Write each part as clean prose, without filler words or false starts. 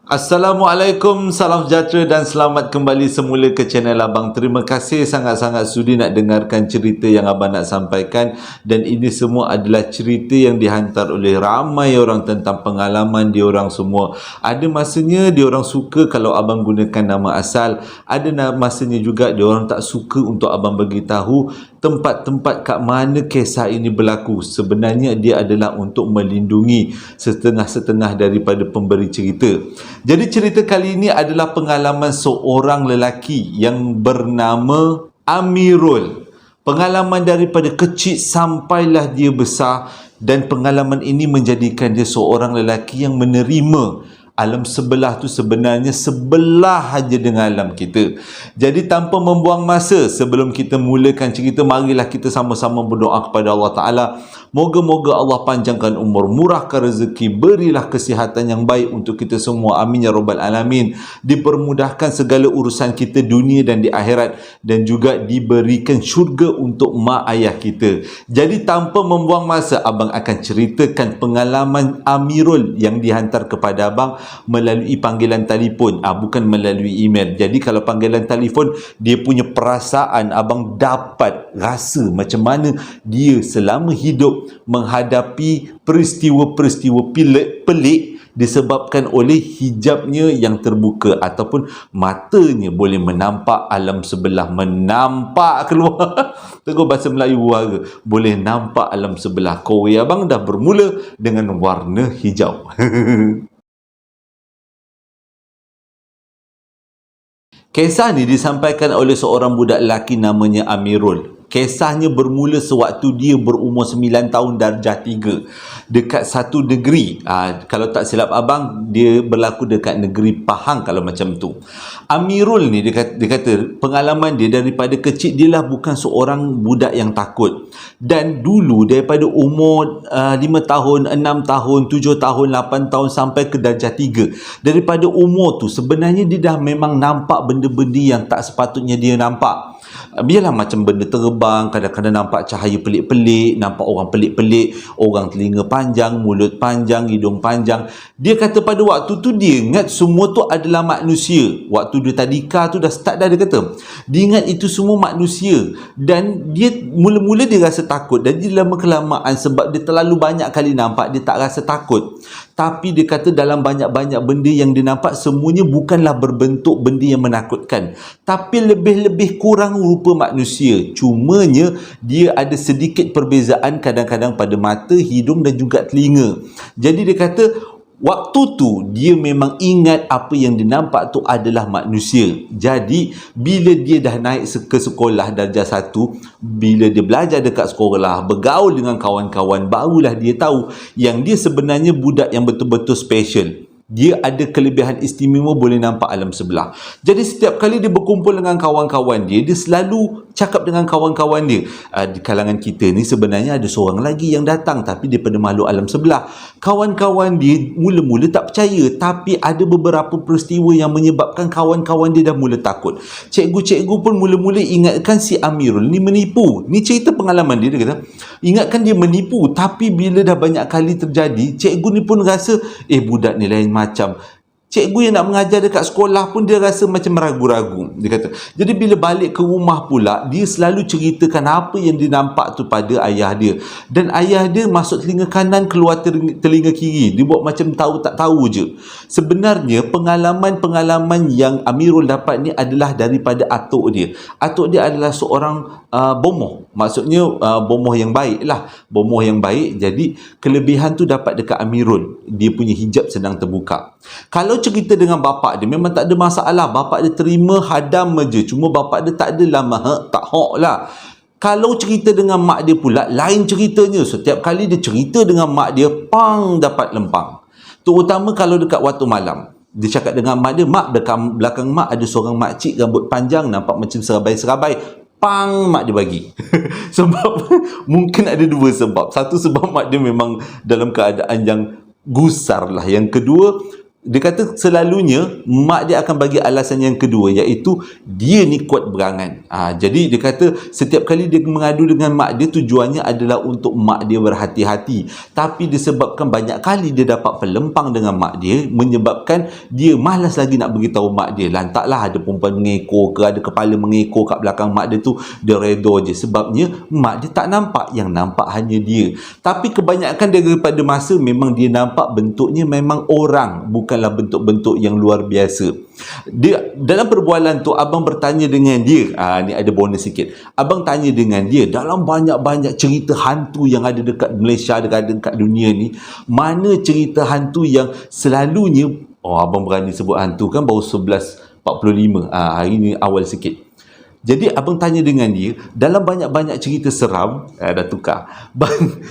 Assalamualaikum, salam sejahtera dan selamat kembali semula ke channel Abang. Terima kasih sangat-sangat sudi nak dengarkan cerita yang Abang nak sampaikan. Dan ini semua adalah cerita yang dihantar oleh ramai orang tentang pengalaman diorang semua. Ada masanya diorang suka kalau Abang gunakan nama asal. Ada masanya juga diorang tak suka untuk Abang beritahu tempat-tempat kat mana kisah ini berlaku. Sebenarnya dia adalah untuk melindungi setengah-setengah daripada pemberi cerita. Jadi cerita kali ini adalah pengalaman seorang lelaki yang bernama Amirul. Pengalaman daripada kecil sampailah dia besar, dan pengalaman ini menjadikan dia seorang lelaki yang menerima alam sebelah tu sebenarnya sebelah aja dengan alam kita. Jadi tanpa membuang masa, sebelum kita mulakan cerita, marilah kita sama-sama berdoa kepada Allah Ta'ala. Moga-moga Allah panjangkan umur, murahkan rezeki, berilah kesihatan yang baik untuk kita semua. Amin ya rabbal alamin. Dipermudahkan segala urusan kita dunia dan di akhirat, dan juga diberikan syurga untuk mak ayah kita. Jadi tanpa membuang masa, Abang akan ceritakan pengalaman Amirul yang dihantar kepada Abang melalui panggilan telefon, bukan melalui email. Jadi kalau panggilan telefon, dia punya perasaan Abang dapat rasa macam mana dia selama hidup menghadapi peristiwa-peristiwa pelik disebabkan oleh hijabnya yang terbuka, ataupun matanya boleh menampak alam sebelah, menampak keluar tegur bahasa Melayu warga, boleh nampak alam sebelah. Kowe Abang dah bermula dengan warna hijau. Kisah ni disampaikan oleh seorang budak lelaki namanya Amirul. Kisahnya bermula sewaktu dia berumur 9 tahun darjah 3 dekat satu negeri. Kalau tak silap Abang, dia berlaku dekat negeri Pahang kalau macam tu. Amirul ni dia kata pengalaman dia daripada kecil, dia lah bukan seorang budak yang takut. Dan dulu daripada umur 5 tahun, 6 tahun, 7 tahun, 8 tahun sampai ke darjah 3. Daripada umur tu sebenarnya dia dah memang nampak benda-benda yang tak sepatutnya dia nampak. Biarlah macam benda terbang, kadang-kadang nampak cahaya pelik-pelik, nampak orang pelik-pelik, orang telinga panjang, mulut panjang, hidung panjang. Dia kata pada waktu tu dia ingat semua tu adalah manusia. Waktu dia tadika tu dah start dah, dia kata dia ingat itu semua manusia. Dan dia mula-mula dia rasa takut, dan dia lama-kelamaan sebab dia terlalu banyak kali nampak, dia tak rasa takut. Tapi dia kata dalam banyak-banyak benda yang dia nampak, semuanya bukanlah berbentuk benda yang menakutkan, tapi lebih-lebih kurang rupa manusia. Cumanya dia ada sedikit perbezaan kadang-kadang pada mata, hidung dan juga telinga. Jadi dia kata waktu tu dia memang ingat apa yang dia nampak tu adalah manusia. Jadi bila dia dah naik ke sekolah darjah 1, bila dia belajar dekat sekolah, bergaul dengan kawan-kawan, barulah dia tahu yang dia sebenarnya budak yang betul-betul special. Dia ada kelebihan istimewa, boleh nampak alam sebelah. Jadi setiap kali dia berkumpul dengan kawan-kawan dia, dia selalu cakap dengan kawan-kawan dia, di kalangan kita ni sebenarnya ada seorang lagi yang datang, tapi dia pada makhluk alam sebelah. Kawan-kawan dia mula-mula tak percaya, tapi ada beberapa peristiwa yang menyebabkan kawan-kawan dia dah mula takut. Cikgu-cikgu pun mula-mula ingatkan si Amirul ni menipu. Ni cerita pengalaman dia, dia kata ingatkan dia menipu, tapi bila dah banyak kali terjadi, cikgu ni pun rasa budak ni lain macam. Cikgu yang nak mengajar dekat sekolah pun dia rasa macam ragu-ragu, dia kata. Jadi bila balik ke rumah pula, dia selalu ceritakan apa yang dia nampak tu pada ayah dia. Dan ayah dia masuk telinga kanan, keluar telinga kiri. Dia buat macam tahu tak tahu je. Sebenarnya pengalaman-pengalaman yang Amirul dapat ni adalah daripada atuk dia. Atuk dia adalah seorang bomoh. Maksudnya bomoh yang baik lah. Bomoh yang baik. Jadi kelebihan tu dapat dekat Amirul. Dia punya hijab sedang terbuka. Kalau cerita dengan bapak dia, memang tak ada masalah. Bapak dia terima hadam je. Cuma bapak dia tak adalah tak hok lah. Kalau cerita dengan mak dia pula, lain ceritanya. Setiap kali dia cerita dengan mak dia, pang dapat lempang. Terutama kalau dekat waktu malam. Dia cakap dengan mak dia, mak, belakang mak ada seorang makcik rambut panjang, nampak macam serabai-serabai. Pang, mak dia bagi. Sebab mungkin ada dua sebab. Satu sebab mak dia memang dalam keadaan yang gusar lah. Yang kedua, Dia kata selalunya mak dia akan bagi alasan yang kedua, iaitu dia ni kuat berangan. Jadi dia kata setiap kali dia mengadu dengan mak dia, tujuannya adalah untuk mak dia berhati-hati. Tapi disebabkan banyak kali dia dapat pelempang dengan mak dia, menyebabkan dia malas lagi nak beritahu mak dia. Lantaklah ada perempuan mengekor ke, ada kepala mengekor kat belakang mak dia tu, dia redha je. Sebabnya mak dia tak nampak, yang nampak hanya dia. Tapi kebanyakan daripada masa memang dia nampak bentuknya memang orang, bukanlah bentuk-bentuk yang luar biasa. Dia dalam perbualan tu, abang bertanya dengan dia, ni ada bonus sikit. Abang tanya dengan dia, dalam banyak-banyak cerita hantu yang ada dekat Malaysia, dekat dunia ni, mana cerita hantu yang selalunya, abang berani sebut hantu kan, baru 11.45, hari ni awal sikit. Jadi abang tanya dengan dia, dalam banyak-banyak cerita seram, dah tukar,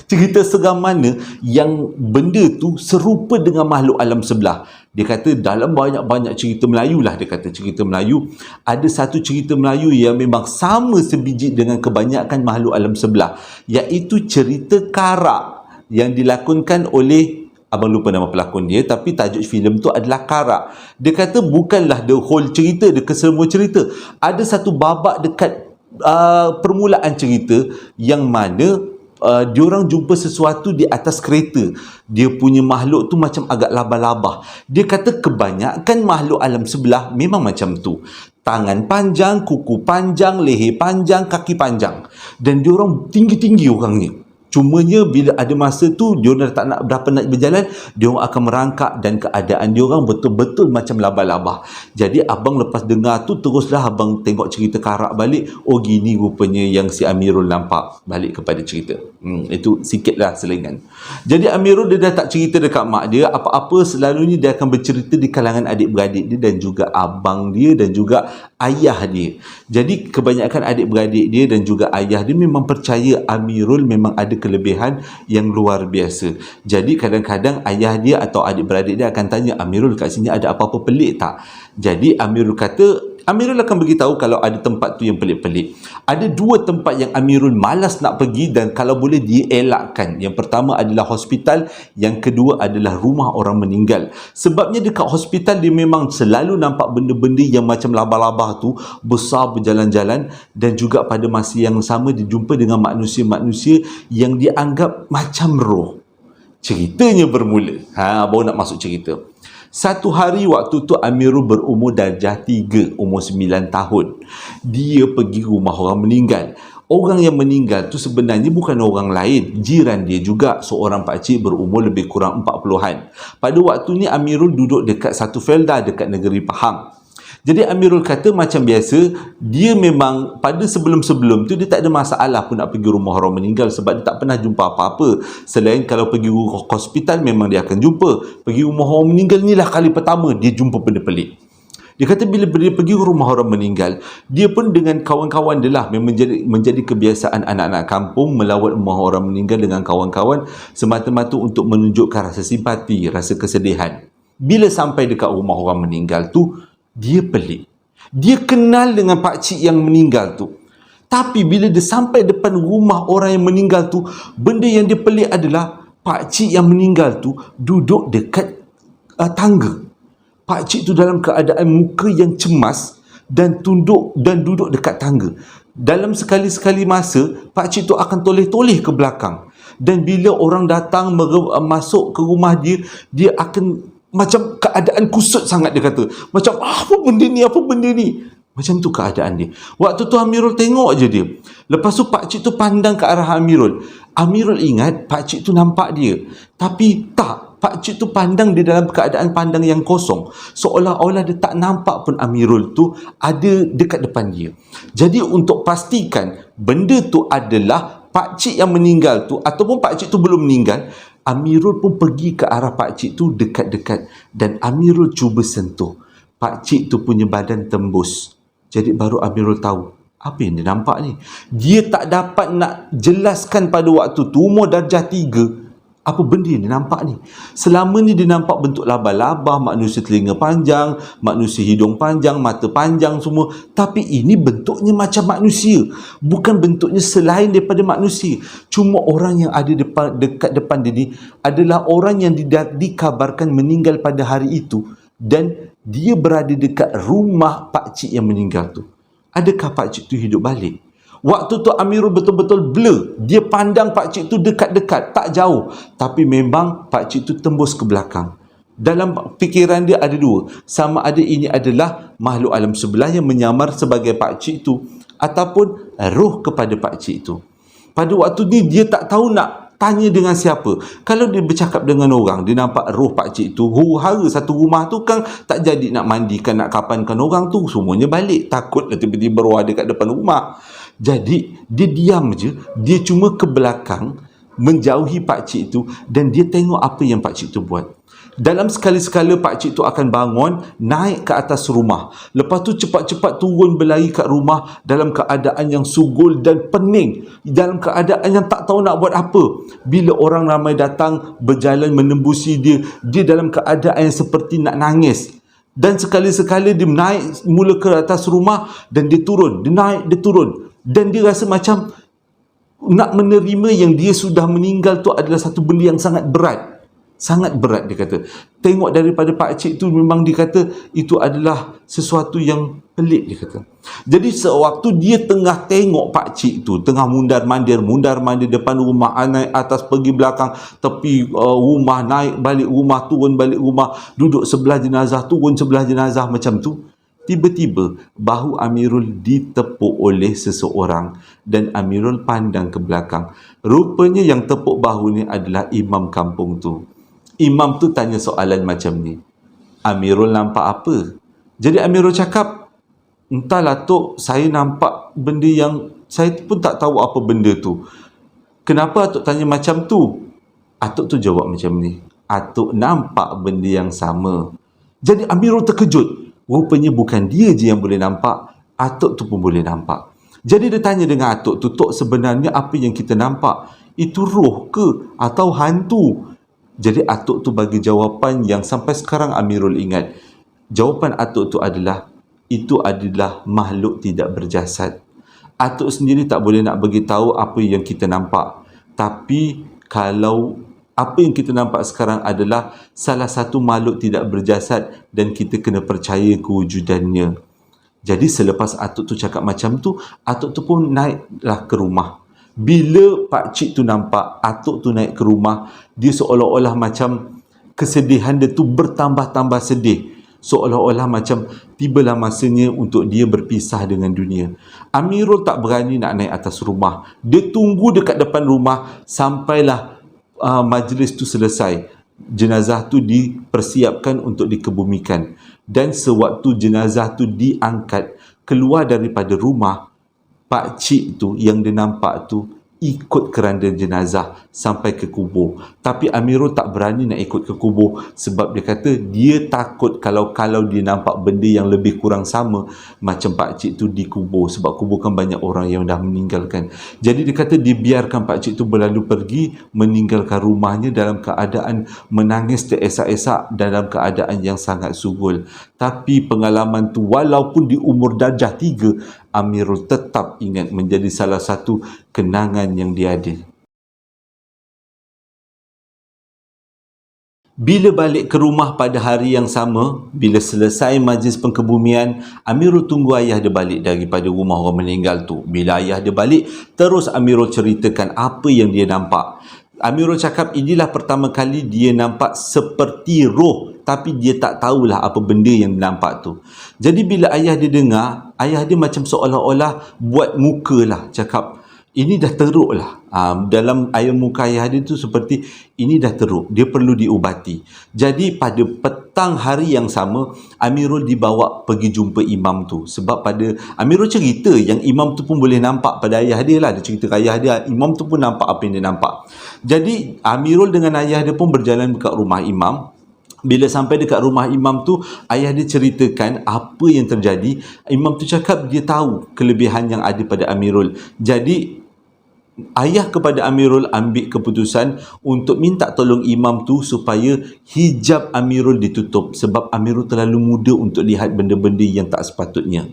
cerita seram mana yang benda tu serupa dengan makhluk alam sebelah. Dia kata dalam banyak-banyak cerita Melayu lah, dia kata cerita Melayu, ada satu cerita Melayu yang memang sama sebiji dengan kebanyakan makhluk alam sebelah, iaitu cerita Karak yang dilakonkan oleh, abang lupa nama pelakon dia, tapi tajuk filem tu adalah Karak. Dia kata bukanlah the whole cerita, dia kesemua cerita. Ada satu babak dekat permulaan cerita yang mana diorang jumpa sesuatu di atas kereta. Dia punya makhluk tu macam agak labah-labah. Dia kata kebanyakan makhluk alam sebelah memang macam tu. Tangan panjang, kuku panjang, leher panjang, kaki panjang. Dan diorang tinggi-tinggi orangnya. Cumanya bila ada masa tu diorang tak nak berapa nak berjalan, diorang akan merangkak dan keadaan diorang betul-betul macam labah-labah. Jadi abang lepas dengar tu, teruslah abang tengok cerita Karak balik. Oh gini rupanya yang si Amirul nampak, balik kepada cerita. Itu sikitlah selingan. Jadi Amirul dia dah tak cerita dekat mak dia, apa-apa selalunya dia akan bercerita di kalangan adik-beradik dia dan juga abang dia dan juga ayah dia. Jadi kebanyakan adik-beradik dia dan juga ayah dia memang percaya Amirul memang ada kelebihan yang luar biasa. Jadi kadang-kadang ayah dia atau adik-beradik dia akan tanya, Amirul kat sini ada apa-apa pelik tak? Jadi Amirul kata, Amirul akan beritahu kalau ada tempat tu yang pelik-pelik. Ada dua tempat yang Amirul malas nak pergi dan kalau boleh dia elakkan. Yang pertama adalah hospital, yang kedua adalah rumah orang meninggal. Sebabnya dekat hospital dia memang selalu nampak benda-benda yang macam labah-labah tu besar berjalan-jalan, dan juga pada masa yang sama dia jumpa dengan manusia-manusia yang dianggap macam roh. Ceritanya bermula. Baru nak masuk cerita. Satu hari waktu tu Amirul berumur darjah 3, umur 9 tahun. Dia pergi rumah orang meninggal. Orang yang meninggal tu sebenarnya bukan orang lain, jiran dia juga, seorang pakcik berumur lebih kurang 40-an. Pada waktu ni Amirul duduk dekat satu felda dekat negeri Pahang. Jadi Amirul kata macam biasa, dia memang pada sebelum-sebelum tu dia tak ada masalah pun nak pergi rumah orang meninggal, sebab dia tak pernah jumpa apa-apa. Selain kalau pergi hospital memang dia akan jumpa. Pergi rumah orang meninggal ni lah kali pertama dia jumpa benda pelik. Dia kata bila dia pergi ke rumah orang meninggal, dia pun dengan kawan-kawan dia lah, memang menjadi kebiasaan anak-anak kampung melawat rumah orang meninggal dengan kawan-kawan semata-mata untuk menunjukkan rasa simpati, rasa kesedihan. Bila sampai dekat rumah orang meninggal tu, dia pelik. Dia kenal dengan pakcik yang meninggal tu. Tapi bila dia sampai depan rumah orang yang meninggal tu, benda yang dia pelik adalah pakcik yang meninggal tu duduk dekat tangga. Pakcik tu dalam keadaan muka yang cemas dan duduk dekat tangga. Dalam sekali-sekali masa, pakcik tu akan toleh-toleh ke belakang. Dan bila orang datang masuk ke rumah dia, dia akan macam keadaan kusut sangat, dia kata. Macam apa benda ni? Macam tu keadaan dia. Waktu tu Amirul tengok je dia. Lepas tu pakcik tu pandang ke arah Amirul. Amirul ingat pakcik tu nampak dia. Tapi tak. Pakcik tu pandang dia dalam keadaan pandang yang kosong. Seolah-olah dia tak nampak pun Amirul tu ada dekat depan dia. Jadi untuk pastikan benda tu adalah pakcik yang meninggal tu ataupun pakcik tu belum meninggal, Amirul pun pergi ke arah pakcik tu dekat-dekat dan Amirul cuba sentuh. Pakcik tu punya badan tembus. Jadi baru Amirul tahu apa yang dia nampak ni. Dia tak dapat nak jelaskan pada waktu tu, umur darjah 3. Apa benda yang dia nampak ni? Selama ni dia nampak bentuk laba-laba, manusia telinga panjang, manusia hidung panjang, mata panjang semua. Tapi ini bentuknya macam manusia. Bukan bentuknya selain daripada manusia. Cuma orang yang ada dekat depan dia ni adalah orang yang dikabarkan meninggal pada hari itu. Dan dia berada dekat rumah pakcik yang meninggal tu. Adakah pakcik tu hidup balik? Waktu tu Amirul betul-betul blur. Dia pandang pakcik tu dekat-dekat, tak jauh. Tapi memang pakcik tu tembus ke belakang. Dalam fikiran dia ada dua. Sama ada ini adalah makhluk alam sebelah yang menyamar sebagai pakcik tu, ataupun roh kepada pakcik tu. Pada waktu ni dia tak tahu nak tanya dengan siapa. Kalau dia bercakap dengan orang, dia nampak roh pakcik tu, huru-hara satu rumah tu kan tak jadi nak mandikan, nak kapankan orang tu, semuanya balik. Takutlah tiba-tiba roh ada kat depan rumah. Jadi dia diam je, dia cuma ke belakang menjauhi pakcik tu dan dia tengok apa yang pakcik tu buat. Dalam sekali-sekala pakcik tu akan bangun, naik ke atas rumah. Lepas tu cepat-cepat turun berlari kat rumah dalam keadaan yang sugul dan pening. Dalam keadaan yang tak tahu nak buat apa. Bila orang ramai datang berjalan menembusi dia, dia dalam keadaan yang seperti nak nangis. Dan sekali-sekala dia naik mula ke atas rumah dan dia turun. Dia naik, dia turun. Dan dia rasa macam nak menerima yang dia sudah meninggal tu adalah satu benda yang sangat berat. Sangat berat, dia kata. Tengok daripada pakcik tu, memang dia kata itu adalah sesuatu yang pelik, dia kata. Jadi sewaktu dia tengah tengok pakcik tu, tengah mundar-mandir depan rumah, naik atas pergi belakang, tepi rumah, naik balik rumah, turun balik rumah, duduk sebelah jenazah, turun sebelah jenazah macam tu. Tiba-tiba bahu Amirul ditepuk oleh seseorang dan Amirul pandang ke belakang. Rupanya yang tepuk bahu ni adalah imam kampung tu. Imam tu tanya soalan macam ni. Amirul nampak apa? Jadi Amirul cakap, entahlah Tok, saya nampak benda yang saya pun tak tahu apa benda tu. Kenapa Atuk tanya macam tu? Atuk tu jawab macam ni. Atuk nampak benda yang sama. Jadi Amirul terkejut. Rupanya bukan dia je yang boleh nampak, Atuk tu pun boleh nampak. Jadi dia tanya dengan Atuk tu, Tok, sebenarnya apa yang kita nampak? Itu roh ke atau hantu? Jadi Atuk tu bagi jawapan yang sampai sekarang Amirul ingat. Jawapan Atuk tu adalah, itu adalah makhluk tidak berjasad. Atuk sendiri tak boleh nak bagi tahu apa yang kita nampak. Tapi kalau apa yang kita nampak sekarang adalah salah satu makhluk tidak berjasad dan kita kena percaya kewujudannya. Jadi selepas Atuk tu cakap macam tu, Atuk tu pun naiklah ke rumah. Bila pakcik tu nampak Atuk tu naik ke rumah, dia seolah-olah macam kesedihan dia tu bertambah-tambah sedih. Seolah-olah macam tibalah masanya untuk dia berpisah dengan dunia. Amirul tak berani nak naik atas rumah. Dia tunggu dekat depan rumah sampailah majlis tu selesai. Jenazah tu dipersiapkan untuk dikebumikan. Dan sewaktu jenazah tu diangkat keluar daripada rumah, pakcik tu yang dia nampak tu ikut keranda jenazah sampai ke kubur. Tapi Amirul tak berani nak ikut ke kubur sebab dia kata dia takut kalau dia nampak benda yang lebih kurang sama macam pakcik tu di kubur, sebab kubur kan banyak orang yang dah meninggalkan. Jadi dia kata dia biarkan pakcik tu berlalu pergi, meninggalkan rumahnya dalam keadaan menangis teresak-esak, dalam keadaan yang sangat sugul. Tapi pengalaman tu walaupun di umur darjah 3, Amirul tetap ingat menjadi salah satu kenangan yang dia ada. Bila balik ke rumah pada hari yang sama, bila selesai majlis pengkebumian, Amirul tunggu ayah dia balik daripada rumah orang meninggal tu. Bila ayah dia balik, terus Amirul ceritakan apa yang dia nampak. Amirul cakap inilah pertama kali dia nampak seperti roh, tapi dia tak tahulah apa benda yang dia nampak tu. Jadi bila ayah dia dengar, ayah dia macam seolah-olah buat muka lah, cakap ini dah teruk lah. Dalam air muka ayah dia tu seperti ini dah teruk, dia perlu diubati. Jadi pada petang hari yang sama, Amirul dibawa pergi jumpa imam tu. Sebab pada Amirul cerita yang imam tu pun boleh nampak pada ayah dia lah. Dia cerita ke ayah dia, imam tu pun nampak apa yang dia nampak. Jadi Amirul dengan ayah dia pun berjalan dekat rumah imam. Bila sampai dekat rumah imam tu, ayah dia ceritakan apa yang terjadi. Imam tu cakap dia tahu kelebihan yang ada pada Amirul. Jadi ayah kepada Amirul ambil keputusan untuk minta tolong imam tu supaya hijab Amirul ditutup, sebab Amirul terlalu muda untuk lihat benda-benda yang tak sepatutnya.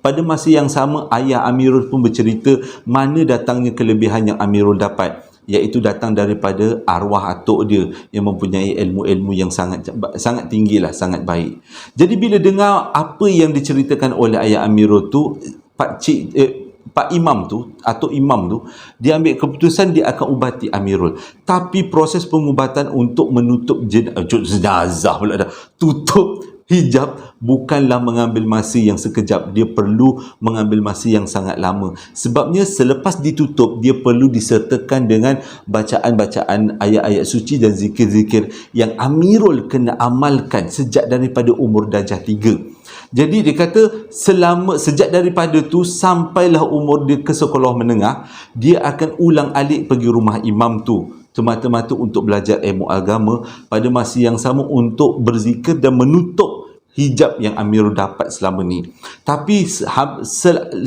Pada masa yang sama, ayah Amirul pun bercerita mana datangnya kelebihan yang Amirul dapat, iaitu datang daripada arwah atuk dia yang mempunyai ilmu-ilmu yang sangat tinggilah, sangat baik. Jadi bila dengar apa yang diceritakan oleh ayah Amirul tu, Pak Imam tu atau imam tu, dia ambil keputusan dia akan ubati Amirul. Tapi proses pengubatan untuk menutup jenazah pula dah, tutup hijab bukanlah mengambil masa yang sekejap. Dia perlu mengambil masa yang sangat lama. Sebabnya selepas ditutup, dia perlu disertakan dengan bacaan-bacaan ayat-ayat suci dan zikir-zikir yang Amirul kena amalkan sejak daripada umur darjah 3. Jadi dia kata sejak daripada tu sampailah umur dia ke sekolah menengah, dia akan ulang alik pergi rumah imam tu semata-mata untuk belajar ilmu agama, pada masa yang sama untuk berzikir dan menutup hijab yang Amirul dapat selama ni. Tapi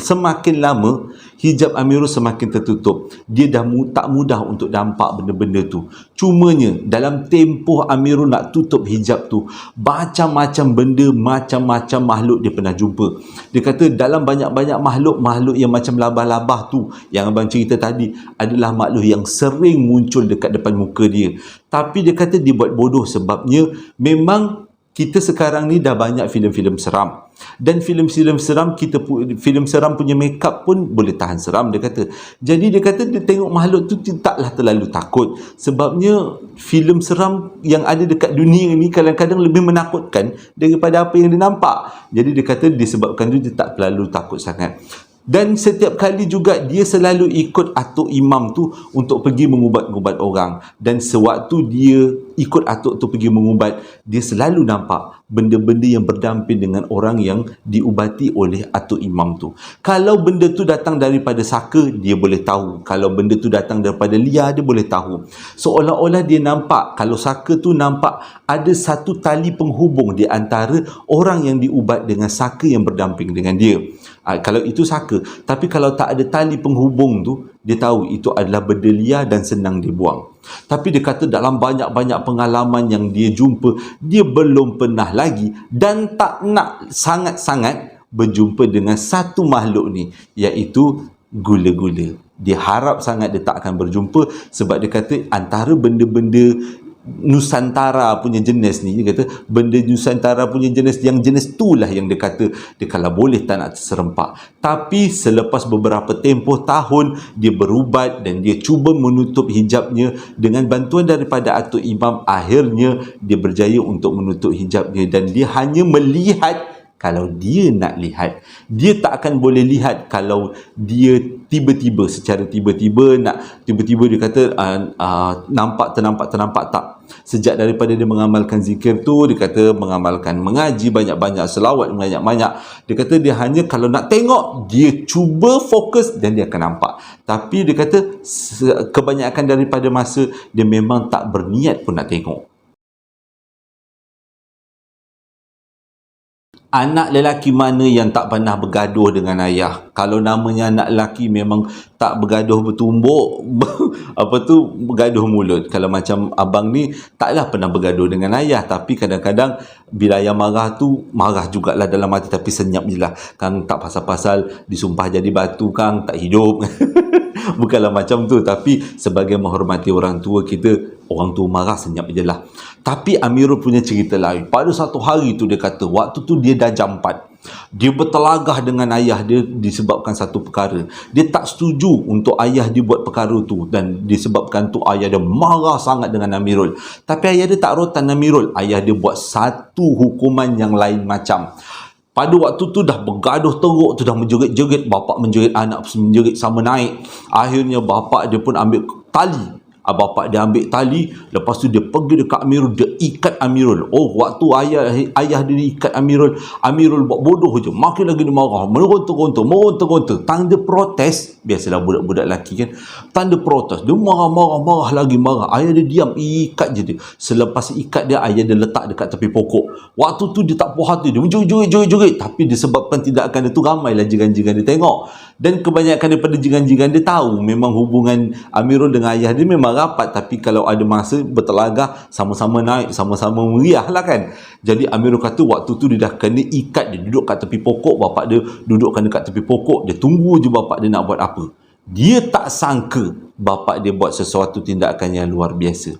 semakin lama hijab Amirul semakin tertutup. Dia dah tak mudah untuk nampak benda-benda tu. Cumanya dalam tempoh Amirul nak tutup hijab tu, macam-macam benda, macam-macam makhluk dia pernah jumpa. Dia kata dalam banyak-banyak makhluk yang macam labah-labah tu yang abang cerita tadi adalah makhluk yang sering muncul dekat depan muka dia. Tapi dia kata dia buat bodoh, sebabnya memang kita sekarang ni dah banyak filem-filem seram, dan filem-filem seram filem seram punya makeup pun boleh tahan seram, dia kata. Jadi dia kata dia tengok makhluk tu taklah terlalu takut, sebabnya filem seram yang ada dekat dunia ni kadang-kadang lebih menakutkan daripada apa yang dia nampak. Jadi dia kata disebabkan tu dia tak terlalu takut sangat. Dan setiap kali juga dia selalu ikut atuk imam tu untuk pergi mengubat-ubat orang. Dan sewaktu dia ikut atuk tu pergi mengubat, dia selalu nampak benda-benda yang berdamping dengan orang yang diubati oleh atuk imam tu. Kalau benda tu datang daripada saka, dia boleh tahu. Kalau benda tu datang daripada liar, dia boleh tahu. Seolah-olah dia nampak, kalau saka tu nampak ada satu tali penghubung di antara orang yang diubat dengan saka yang berdamping dengan dia. Kalau itu saka. Tapi kalau tak ada tali penghubung tu, dia tahu itu adalah benda liar dan senang dibuang. Tapi dia kata dalam banyak-banyak pengalaman yang dia jumpa, dia belum pernah lagi dan tak nak sangat-sangat berjumpa dengan satu makhluk ni, iaitu gula-gula. Dia harap sangat dia tak akan berjumpa, sebab dia kata antara benda-benda Nusantara punya jenis ni, dia kata benda Nusantara punya jenis, yang jenis itulah yang dia kata dia kalau boleh tak nak terserempak. Tapi selepas beberapa tempoh tahun dia berubat dan dia cuba menutup hijabnya dengan bantuan daripada atuk imam, akhirnya dia berjaya untuk menutup hijabnya. Dan dia hanya melihat kalau dia nak lihat. Dia tak akan boleh lihat kalau dia tiba-tiba, secara tiba-tiba dia kata ternampak tak. Sejak daripada dia mengamalkan zikir tu, dia kata mengamalkan mengaji banyak-banyak, selawat banyak-banyak, dia kata dia hanya kalau nak tengok, dia cuba fokus dan dia akan nampak. Tapi dia kata kebanyakan daripada masa dia memang tak berniat pun nak tengok. Anak lelaki mana yang tak pernah bergaduh dengan ayah? Kalau namanya anak lelaki memang tak bergaduh bertumbuk, bergaduh mulut. Kalau macam abang ni taklah pernah bergaduh dengan ayah, tapi kadang-kadang bila ayah marah tu, marah jugalah dalam hati, tapi senyap je lah. Kang tak pasal-pasal disumpah jadi batu, Kang tak hidup. Bukanlah macam tu, tapi sebagai menghormati orang tua kita, orang tua marah senyap je lah. Tapi Amirul punya cerita lain. Pada satu hari tu dia kata, waktu tu dia dah jam 4. Dia bertelagah dengan ayah dia disebabkan satu perkara. Dia tak setuju untuk ayah dia buat perkara tu, dan disebabkan tu ayah dia marah sangat dengan Amirul. Tapi ayah dia tak rotan Amirul. Ayah dia buat satu hukuman yang lain macam. Pada waktu tu dah bergaduh teruk tu, dah menjerit-jerit, bapak menjerit, anak menjerit sama naik. Akhirnya bapak dia pun ambil tali. Bapak dia ambil tali, lepas tu dia pergi dekat Amirul, dia ikat Amirul. Oh, waktu ayah dia ikat Amirul, Amirul buat bodoh je, makin lagi dia marah, meronta-ronta, tanda protes. Biasalah budak-budak lelaki kan, tanda protes. Dia marah lagi marah. Ayah dia diam, ikat je dia. Selepas ikat dia, ayah dia letak dekat tepi pokok. Waktu tu dia tak puas hati, dia menjerit-jerit. Tapi disebabkan tidak akan itu, ramailah jiran-jiran dia tengok. Dan kebanyakan daripada jiran-jiran dia tahu memang hubungan Amirul dengan ayah dia memang rapat, tapi kalau ada masa bertelagah, sama-sama naik, sama-sama meriah lah kan. Jadi Amirul kata waktu tu dia dah kena ikat, dia duduk kat tepi pokok, bapak dia dudukkan dekat tepi pokok, dia tunggu je bapak dia nak buat apa. Dia tak sangka bapak dia buat sesuatu tindakan yang luar biasa.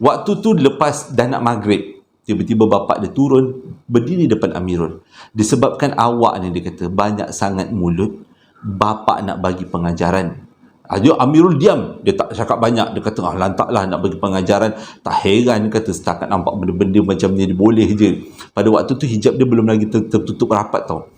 Waktu tu lepas dah nak maghrib, tiba-tiba bapak dia turun, berdiri depan Amirul. Disebabkan awak ni, dia kata, banyak sangat mulut, bapak nak bagi pengajaran. Amirul diam, dia tak cakap banyak. Dia kata, lantaklah nak bagi pengajaran. Tak heran, dia kata, setakat nampak benda-benda macam ni, dia boleh je. Pada waktu tu hijab dia belum lagi tertutup rapat tau.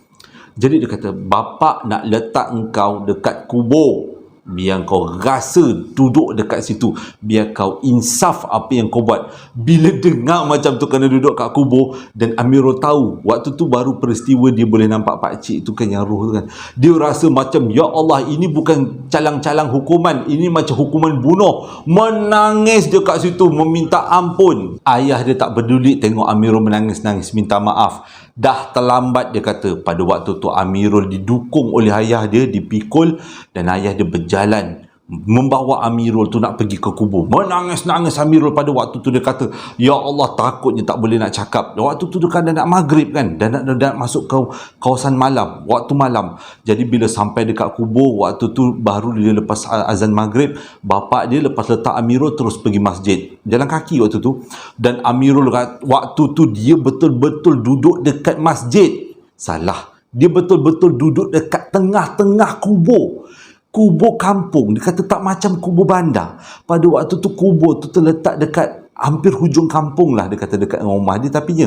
Jadi dia kata, bapak nak letak engkau dekat kubur, biar kau rasa duduk dekat situ, biar kau insaf apa yang kau buat. Bila dengar macam tu kena duduk kat kubur, dan Amirul tahu waktu tu baru peristiwa dia boleh nampak pakcik tu kan, yang roh tu kan, dia rasa macam ya Allah, ini bukan calang-calang hukuman, ini macam hukuman bunuh. Menangis dia kat situ meminta ampun. Ayah dia tak peduli tengok Amirul menangis-nangis minta maaf. Dah terlambat, dia kata. Pada waktu tu Amirul didukung oleh ayah dia, dipikul, dan ayah dia berjalan membawa Amirul tu nak pergi ke kubur. Menangis-nangis Amirul pada waktu tu. Dia kata, ya Allah, takutnya tak boleh nak cakap. Waktu tu kan dah nak maghrib kan, dah nak masuk ke kawasan malam, waktu malam. Jadi bila sampai dekat kubur, waktu tu baru dia lepas azan maghrib, bapak dia lepas letak Amirul terus pergi masjid, jalan kaki waktu tu. Dan Amirul waktu tu dia betul-betul duduk dekat masjid. Salah, dia betul-betul duduk dekat tengah-tengah kubur kampung. Dia kata tak macam kubur bandar. Pada waktu tu kubur tu terletak dekat hampir hujung kampung lah, dia kata, dekat rumah dia, tapi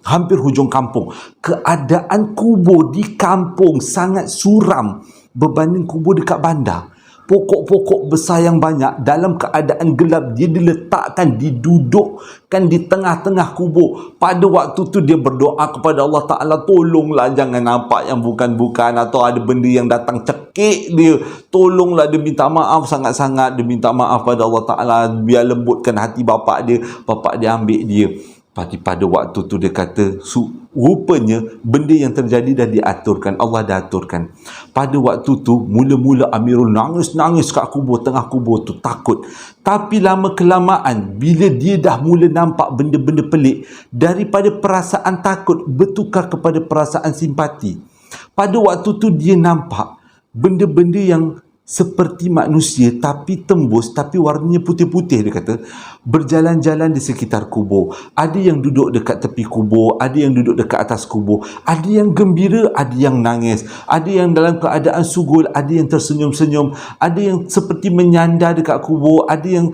hampir hujung kampung. Keadaan kubur di kampung sangat suram berbanding kubur dekat bandar. Pokok-pokok besar yang banyak, dalam keadaan gelap, dia diletakkan, didudukkan di tengah-tengah kubur. Pada waktu tu dia berdoa kepada Allah Ta'ala, tolonglah jangan nampak yang bukan-bukan, atau ada benda yang datang cekik dia. Tolonglah, dia minta maaf sangat-sangat. Dia minta maaf pada Allah Ta'ala, biar lembutkan hati bapak dia ambil dia. Pada waktu tu dia kata, rupanya benda yang terjadi dah diaturkan, Allah dah aturkan. Pada waktu tu mula-mula Amirul nangis-nangis kat kubur, tengah kubur tu, takut. Tapi lama kelamaan bila dia dah mula nampak benda-benda pelik, daripada perasaan takut bertukar kepada perasaan simpati. Pada waktu tu dia nampak benda-benda yang seperti manusia tapi tembus, tapi warnanya putih-putih, dia kata, berjalan-jalan di sekitar kubur. Ada yang duduk dekat tepi kubur, ada yang duduk dekat atas kubur, ada yang gembira, ada yang nangis, ada yang dalam keadaan sugul, ada yang tersenyum-senyum, ada yang seperti menyandar dekat kubur, ada yang,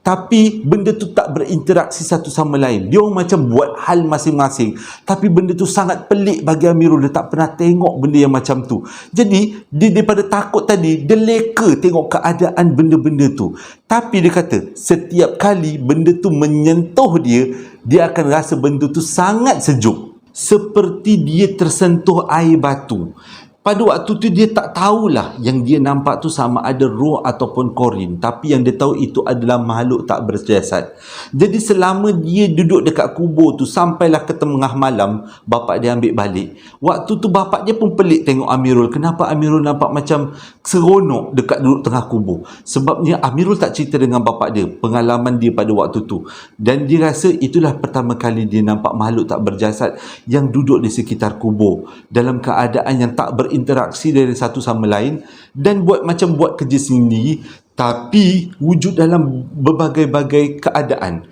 tapi benda tu tak berinteraksi satu sama lain. Dia orang macam buat hal masing-masing. Tapi benda tu sangat pelik bagi Amirul. Dia tak pernah tengok benda yang macam tu. Jadi, dia daripada takut tadi, dia leka tengok keadaan benda-benda tu. Tapi dia kata, setiap kali benda tu menyentuh dia, dia akan rasa benda tu sangat sejuk. Seperti dia tersentuh air batu. Pada waktu tu dia tak tahulah yang dia nampak tu sama ada roh ataupun korin. Tapi yang dia tahu itu adalah makhluk tak berjasad. Jadi selama dia duduk dekat kubur tu, sampailah ke tengah malam, bapak dia ambil balik. Waktu tu bapak dia pun pelik tengok Amirul. Kenapa Amirul nampak macam seronok dekat duduk tengah kubur? Sebabnya Amirul tak cerita dengan bapak dia pengalaman dia pada waktu tu. Dan dia rasa itulah pertama kali dia nampak makhluk tak berjasad yang duduk di sekitar kubur dalam keadaan yang tak berinteraksi dari satu sama lain, dan buat kerja sendiri, tapi wujud dalam berbagai-bagai keadaan.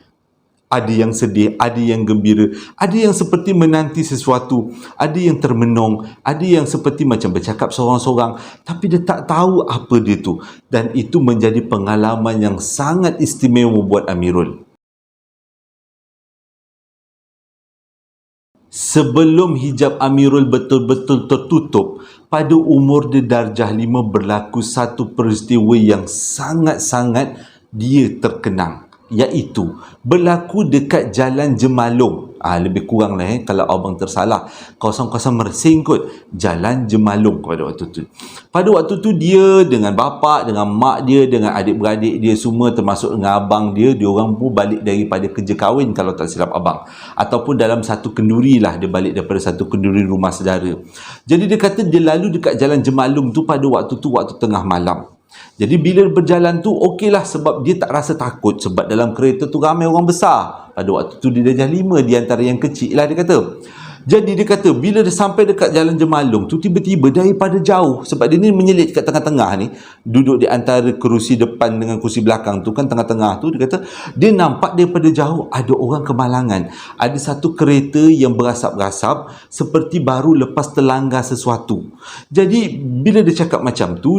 Ada yang sedih, ada yang gembira, ada yang seperti menanti sesuatu, ada yang termenung, ada yang seperti macam bercakap seorang-seorang, tapi dia tak tahu apa dia tu. Dan itu menjadi pengalaman yang sangat istimewa buat Amirul. Sebelum hijab Amirul betul-betul tertutup, pada umur dia darjah 5 berlaku satu peristiwa yang sangat-sangat dia terkenang, iaitu berlaku dekat Jalan Jemalong. lebih kurang lah kalau abang tersalah, kawasan-kawasan Mersing kot, Jalan Jemalung pada waktu tu. Pada waktu tu dia dengan bapa, dengan mak dia, dengan adik-beradik dia semua, termasuk dengan abang dia, diorang pun balik daripada kerja kahwin kalau tak silap abang, ataupun dalam satu kenduri lah, dia balik daripada satu kenduri rumah saudara. Jadi dia kata dia lalu dekat Jalan Jemalung tu pada waktu tu, waktu tengah malam. Jadi bila berjalan tu okeylah, sebab dia tak rasa takut, sebab dalam kereta tu ramai orang besar. Pada waktu tu dia darjah 5 di antara yang kecil lah, dia kata. Jadi dia kata bila dia sampai dekat Jalan Jemalung tu, tiba-tiba daripada jauh, sebab dia ni menyelit kat tengah-tengah ni, duduk di antara kerusi depan dengan kerusi belakang tu kan, tengah-tengah tu, dia kata dia nampak daripada jauh ada orang kemalangan. Ada satu kereta yang berasap-asap seperti baru lepas terlanggar sesuatu. Jadi bila dia cakap macam tu,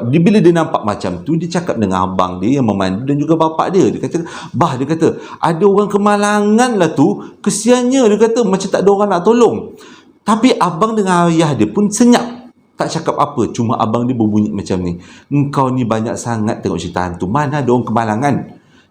bila dia nampak macam tu, dia cakap dengan abang dia yang memandu dan juga bapak dia. Dia kata, bah, dia kata ada orang kemalangan lah tu, kesiannya, dia kata macam tak ada orang nak tolong. Tapi abang dengan ayah dia pun senyap, tak cakap apa. Cuma abang dia berbunyi macam ni, engkau ni banyak sangat tengok cerita hantu, mana ada orang kemalangan.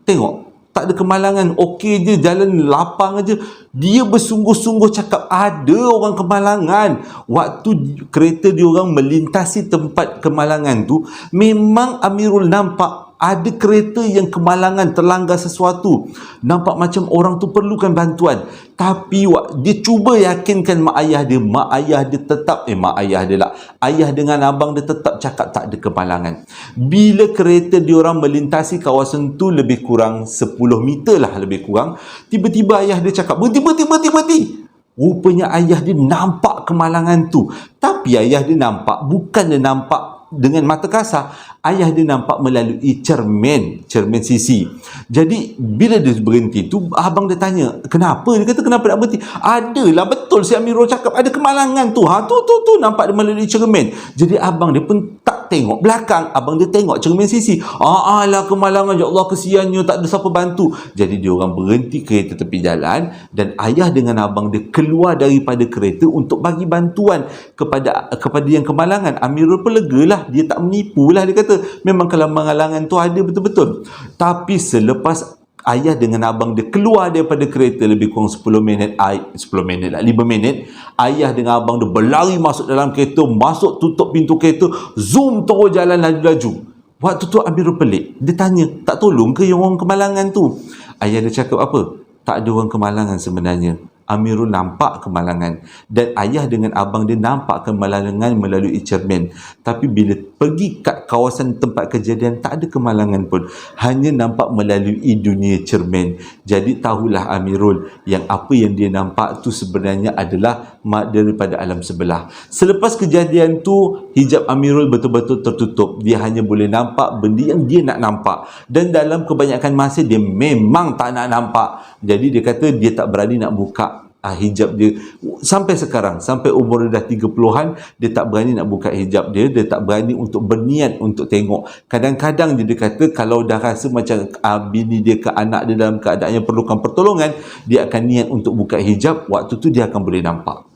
Tengok, tak ada kemalangan, okey je, jalan lapang aja. Dia bersungguh-sungguh cakap ada orang kemalangan. Waktu kereta diorang melintasi tempat kemalangan tu, memang Amirul nampak ada kereta yang kemalangan, terlanggar sesuatu. Nampak macam orang tu perlukan bantuan. Tapi dia cuba yakinkan mak ayah dia. Mak ayah dia tetap, ayah dengan abang dia tetap cakap tak ada kemalangan. Bila kereta diorang melintasi kawasan tu lebih kurang 10 meter lah lebih kurang, tiba-tiba ayah dia cakap, berhenti. Rupanya ayah dia nampak kemalangan tu. Tapi ayah dia nampak, bukan dia nampak dengan mata kasar, ayah dia nampak melalui cermin sisi. Jadi bila dia berhenti tu, abang dia tanya, kenapa? Dia kata, kenapa nak berhenti? Adalah, betul si Amirul cakap ada kemalangan tu. Tu nampak dia melalui cermin. Jadi abang dia pun tak tengok belakang, abang dia tengok cermin sisi. Alah kemalangan, ya Allah kesiannya, tak ada siapa bantu. Jadi dia orang berhenti kereta tepi jalan, dan ayah dengan abang dia keluar daripada kereta untuk bagi bantuan kepada yang kemalangan. Amirul pun lega lah, dia tak menipu lah, dia kata memang kemalangan tu ada betul-betul. Tapi selepas ayah dengan abang dia keluar daripada kereta lebih kurang 5 minit, ayah dengan abang dia berlari masuk dalam kereta, masuk tutup pintu kereta, zoom terus jalan laju-laju. Waktu tu Amirul pelik, dia tanya, tak tolong ke yang orang kemalangan tu? Ayah dia cakap apa? Tak ada orang kemalangan sebenarnya. Amirul nampak kemalangan, dan ayah dengan abang dia nampak kemalangan melalui cermin. Tapi bila pergi kat kawasan tempat kejadian, tak ada kemalangan pun, hanya nampak melalui dunia cermin. Jadi tahulah Amirul yang apa yang dia nampak tu sebenarnya adalah daripada alam sebelah. Selepas kejadian tu, hijab Amirul betul-betul tertutup. Dia hanya boleh nampak benda yang dia nak nampak, dan dalam kebanyakan masa dia memang tak nak nampak. Jadi dia kata dia tak berani nak buka hijab dia sampai sekarang, sampai umur dia dah 30-an, dia tak berani nak buka hijab dia tak berani untuk berniat untuk tengok. Kadang-kadang dia kata kalau dah rasa macam bini dia ke anak dia dalam keadaan yang perlukan pertolongan, dia akan niat untuk buka hijab, waktu tu dia akan boleh nampak.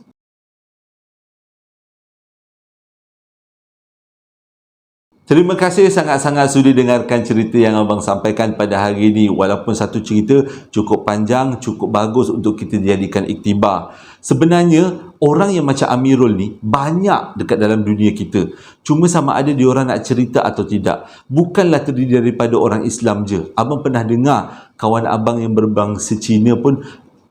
Terima kasih sangat-sangat sudi dengarkan cerita yang abang sampaikan pada hari ini. Walaupun satu cerita cukup panjang, cukup bagus untuk kita jadikan iktibar. Sebenarnya orang yang macam Amirul ni banyak dekat dalam dunia kita. Cuma sama ada diorang nak cerita atau tidak. Bukanlah terdiri daripada orang Islam je. Abang pernah dengar kawan abang yang berbangsa Cina pun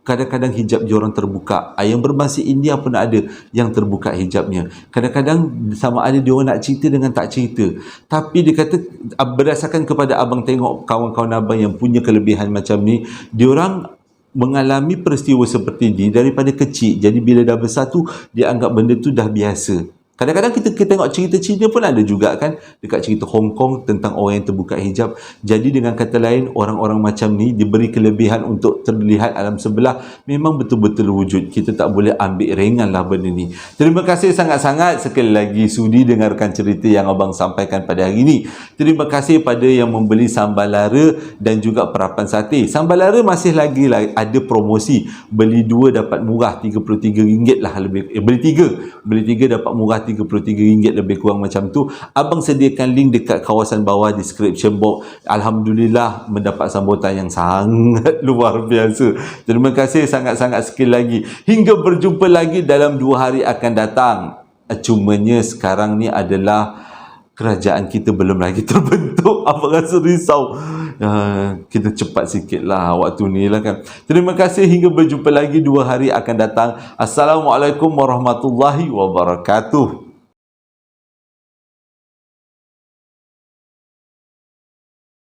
kadang-kadang hijab diorang terbuka. Yang berbangsa India pun ada yang terbuka hijabnya. Kadang-kadang sama ada diorang nak cerita dengan tak cerita. Tapi dia kata berdasarkan kepada abang tengok kawan-kawan abang yang punya kelebihan macam ni, diorang mengalami peristiwa seperti ni daripada kecil. Jadi bila dah besar tu, dia anggap benda tu dah biasa. Kadang-kadang kita tengok cerita Cina pun ada juga kan, dekat cerita Hong Kong tentang orang yang terbuka hijab. Jadi dengan kata lain, orang-orang macam ni diberi kelebihan untuk terlihat alam sebelah, memang betul-betul wujud. Kita tak boleh ambil ringan lah benda ni. Terima kasih sangat-sangat sekali lagi sudi dengarkan cerita yang abang sampaikan pada hari ini. Terima kasih pada yang membeli sambal lara dan juga perapan sate. Sambal lara masih lagi ada promosi, beli 2 dapat murah RM33 lah lebih. Beli 3 dapat murah RM33 lebih kurang macam tu. Abang sediakan link dekat kawasan bawah description box. Alhamdulillah mendapat sambutan yang sangat luar biasa. Terima kasih sangat-sangat sekali lagi. Hingga berjumpa lagi dalam 2 hari akan datang. Cumanya sekarang ni adalah kerajaan kita belum lagi terbentuk. Abang rasa risau. Kita cepat sikit lah waktu ni lah kan. Terima kasih, hingga berjumpa lagi 2 hari akan datang. Assalamualaikum warahmatullahi wabarakatuh.